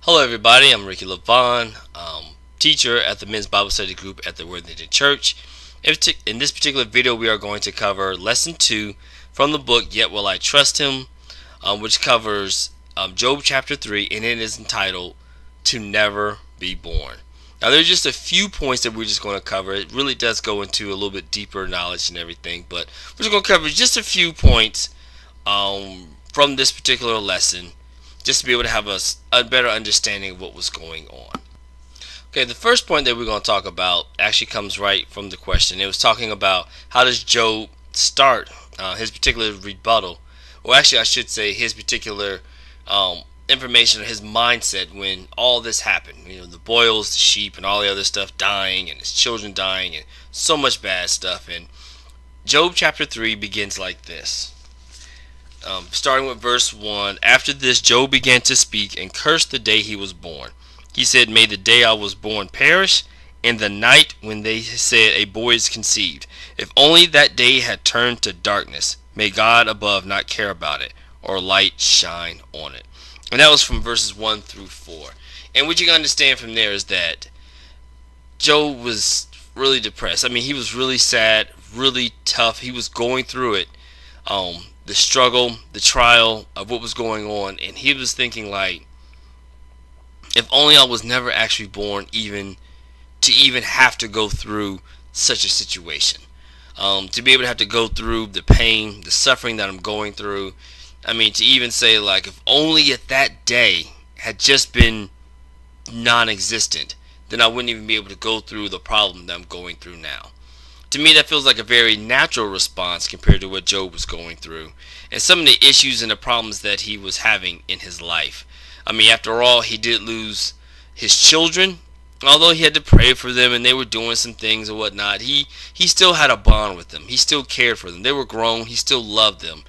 Hello, everybody. I'm Ricky LaVaughn, teacher at the Men's Bible Study Group at the Worthington Church. In this particular video, we are going to cover Lesson 2 from the book Yet Will I Trust Him, which covers Job chapter 3, and it is entitled To Never Be Born. Now, there's just a few points that we're just going to cover. It really does go into a little bit deeper knowledge and everything, but we're just going to cover just a few points from this particular lesson, just to be able to have a better understanding of what was going on. Okay, the first point that we're going to talk about actually comes right from the question. It was talking about how does Job start his particular rebuttal, or actually I should say his particular information or his mindset when all this happened. The boils, the sheep, and all the other stuff dying, and his children dying, and so much bad stuff. And Job chapter 3 begins like this. Starting with verse 1, after this Job began to speak and cursed the day he was born. He said, may the day I was born perish, and the night when they said a boy is conceived. If only that day had turned to darkness. May God above not care about it, or light shine on it. And that was from verses 1 through 4. And what you can understand from there is that Job was really depressed. I mean, he was really sad, really tough. He was going through it. The struggle, the trial of what was going on, and he was thinking like, if only I was never actually born even have to go through such a situation. To be able to have to go through the pain, the suffering that I'm going through. I mean, to even say like, if only if that day had just been non-existent, then I wouldn't even be able to go through the problem that I'm going through now. To me, that feels like a very natural response compared to what Job was going through and some of the issues and the problems that he was having in his life. I mean, after all, he did lose his children. Although he had to pray for them and they were doing some things and whatnot, he still had a bond with them. He still cared for them. They were grown. He still loved them.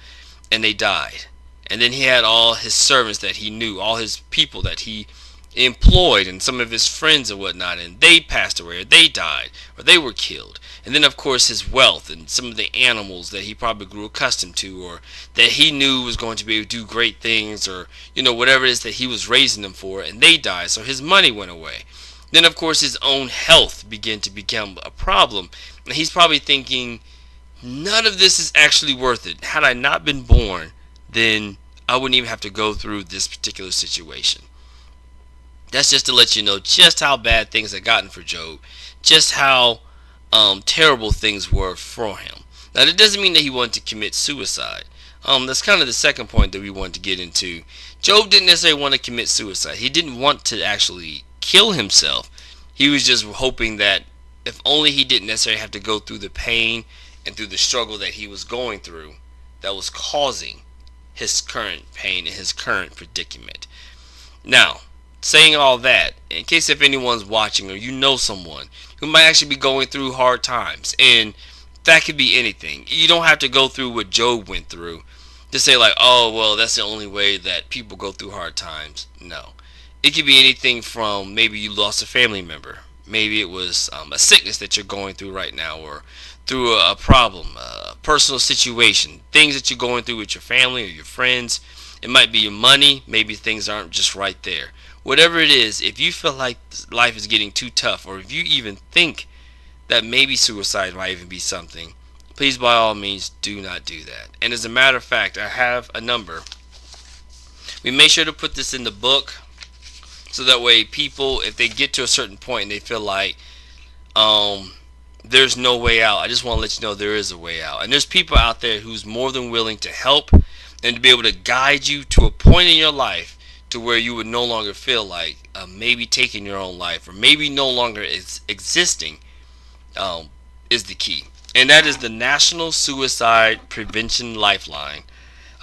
And they died. And then he had all his servants that he knew, all his people that he employed, and some of his friends and whatnot, and they passed away, or they died, or they were killed. And then of course his wealth and some of the animals that he probably grew accustomed to, or that he knew was going to be able to do great things, or whatever it is that he was raising them for, and they died, so his money went away. Then of course his own health began to become a problem, and he's probably thinking, none of this is actually worth it. Had I not been born, then I wouldn't even have to go through this particular situation. That's just to let you know just how bad things had gotten for Job, just how terrible things were for him. Now, that doesn't mean that he wanted to commit suicide. That's kind of the second point that we wanted to get into. Job didn't necessarily want to commit suicide. He didn't want to actually kill himself. He was just hoping that if only he didn't necessarily have to go through the pain and through the struggle that he was going through that was causing his current pain and his current predicament. Now, saying all that, in case if anyone's watching or you know someone who might actually be going through hard times, and that could be anything. You don't have to go through what Job went through to say like, oh, well, that's the only way that people go through hard times. No. It could be anything from maybe you lost a family member. Maybe it was a sickness that you're going through right now, or through a problem, a personal situation, things that you're going through with your family or your friends. It might be your money. Maybe things aren't just right there. Whatever it is, if you feel like life is getting too tough, or if you even think that maybe suicide might even be something, please by all means do not do that. And as a matter of fact, I have a number. We make sure to put this in the book so that way people, if they get to a certain point and they feel like there's no way out, I just want to let you know there is a way out. And there's people out there who's more than willing to help and to be able to guide you to a point in your life to where you would no longer feel like maybe taking your own life, or maybe no longer existing, is the key. And that is the National Suicide Prevention Lifeline.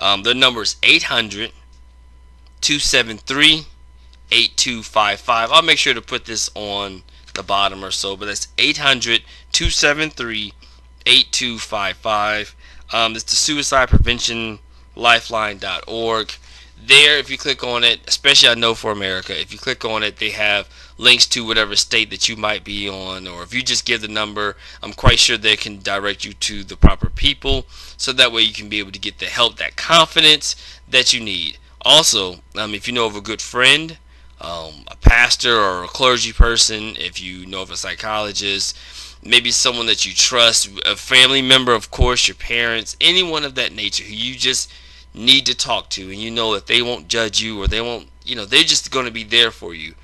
The number is 800-273-8255. I'll make sure to put this on the bottom or so, but that's 800-273-8255. It's the Suicide Prevention Lifeline.org. There, if you click on it, especially I know for America, if you click on it, they have links to whatever state that you might be on, or if you just give the number, I'm quite sure they can direct you to the proper people, so that way you can be able to get the help, that confidence that you need. Also, if you know of a good friend, a pastor or a clergy person, if you know of a psychologist, maybe someone that you trust, a family member, of course, your parents, anyone of that nature who you just need to talk to, and you know that they won't judge you, or they won't, they're just going to be there for you.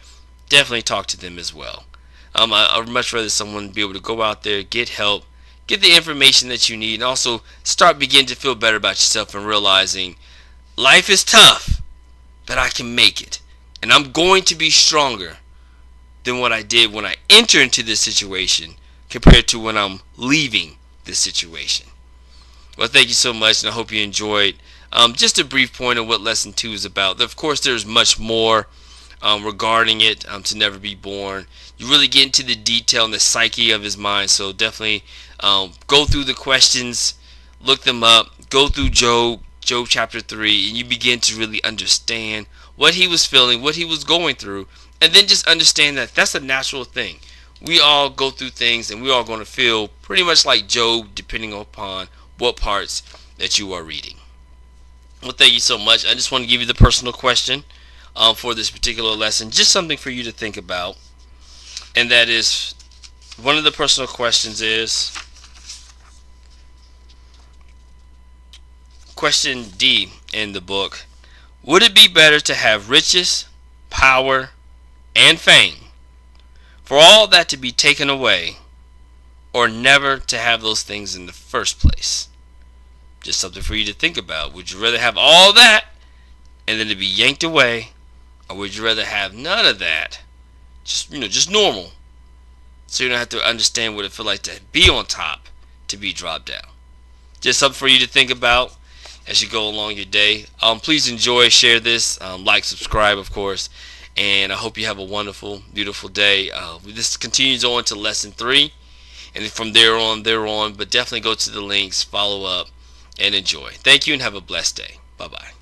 Definitely talk to them as well. I'd much rather someone be able to go out there, get help, get the information that you need, and also start beginning to feel better about yourself and realizing life is tough, but I can make it. And I'm going to be stronger than what I did when I enter into this situation compared to when I'm leaving this situation. Well, thank you so much, and I hope you enjoyed just a brief point of what Lesson 2 is about. Of course, there's much more regarding it, to never be born. You really get into the detail and the psyche of his mind, so definitely go through the questions, look them up, go through Job chapter 3, and you begin to really understand what he was feeling, what he was going through, and then just understand that that's a natural thing. We all go through things, and we're all going to feel pretty much like Job, depending upon what parts that you are reading. Well, thank you so much. I just want to give you the personal question for this particular lesson, just something for you to think about. And that is, one of the personal questions is, question D in the book: would it be better to have riches, power, and fame, for all that to be taken away, or never to have those things in the first place? Just something for you to think about. Would you rather have all that and then to be yanked away, or would you rather have none of that, just normal, so you don't have to understand what it feels like to be on top, to be dropped down? Just something for you to think about as you go along your day. Please enjoy, share this, like, subscribe, of course, and I hope you have a wonderful, beautiful day. This continues on to lesson 3, and from there on, but definitely go to the links, follow up, and enjoy. Thank you, and have a blessed day. Bye-bye.